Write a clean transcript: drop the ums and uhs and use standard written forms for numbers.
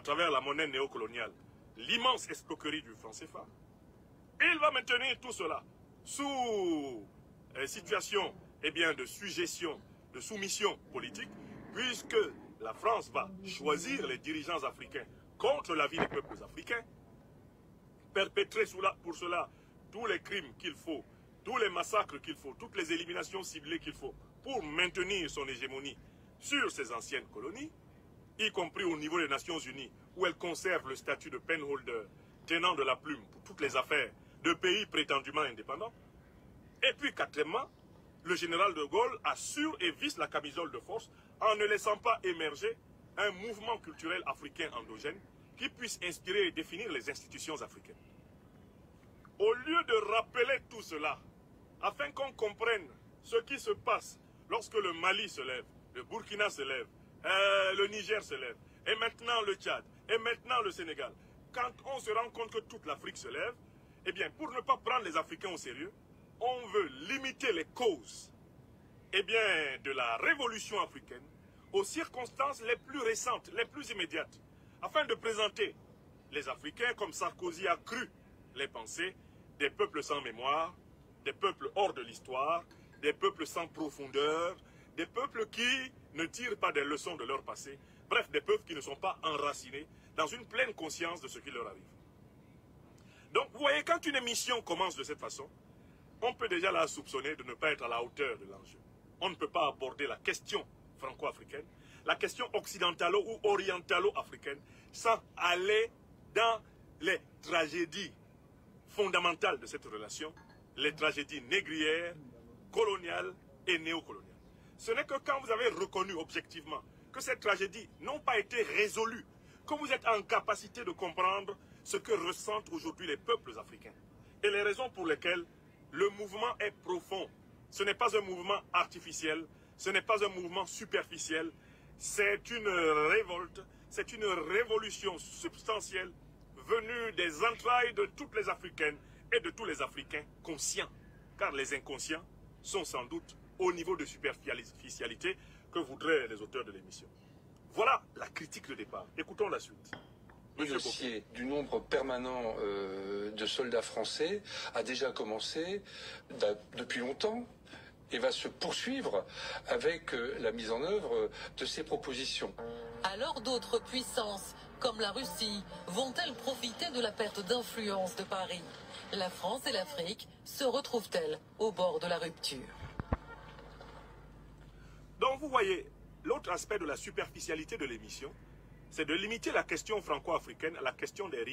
à travers la monnaie néocoloniale, l'immense escroquerie du franc CFA. Et il va maintenir tout cela sous situation de sujétion, de soumission politique, puisque la France va choisir les dirigeants africains contre l'avis des peuples africains, perpétrer pour cela tous les crimes qu'il faut, tous les massacres qu'il faut, toutes les éliminations ciblées qu'il faut pour maintenir son hégémonie sur ces anciennes colonies, y compris au niveau des Nations Unies, où elle conserve le statut de penholder, tenant de la plume pour toutes les affaires de pays prétendument indépendants. Et puis, quatrièmement, le général de Gaulle assure et visse la camisole de force en ne laissant pas émerger un mouvement culturel africain endogène qui puisse inspirer et définir les institutions africaines. Au lieu de rappeler tout cela, afin qu'on comprenne ce qui se passe lorsque le Mali se lève, le Burkina se lève, le Niger se lève, et maintenant le Tchad, et maintenant le Sénégal, quand on se rend compte que toute l'Afrique se lève, eh bien, pour ne pas prendre les Africains au sérieux, on veut limiter les causes de la révolution africaine aux circonstances les plus récentes, les plus immédiates, afin de présenter les Africains comme Sarkozy a cru les penser, des peuples sans mémoire, des peuples hors de l'histoire, des peuples sans profondeur, des peuples qui ne tirent pas des leçons de leur passé, bref, des peuples qui ne sont pas enracinés dans une pleine conscience de ce qui leur arrive. Donc, vous voyez, quand une émission commence de cette façon, on peut déjà la soupçonner de ne pas être à la hauteur de l'enjeu. On ne peut pas aborder la question franco-africaine, la question occidentalo- ou orientalo-africaine, sans aller dans les tragédies fondamentales de cette relation, les tragédies négrières, coloniales et néocoloniales. Ce n'est que quand vous avez reconnu objectivement que ces tragédies n'ont pas été résolues, que vous êtes en capacité de comprendre ce que ressentent aujourd'hui les peuples africains. Et les raisons pour lesquelles le mouvement est profond. Ce n'est pas un mouvement artificiel, ce n'est pas un mouvement superficiel, c'est une révolte, c'est une révolution substantielle venue des entrailles de toutes les Africaines et de tous les Africains conscients. Car les inconscients sont sans doute au niveau de superficialité que voudraient les auteurs de l'émission. Voilà la critique de départ. Écoutons la suite. Le dossier du nombre permanent de soldats français a déjà commencé depuis longtemps et va se poursuivre avec la mise en œuvre de ces propositions. Alors d'autres puissances, comme la Russie, vont-elles profiter de la perte d'influence de Paris? La France et l'Afrique se retrouvent-elles au bord de la rupture? Donc vous voyez, l'autre aspect de la superficialité de l'émission, c'est de limiter la question franco-africaine à la question des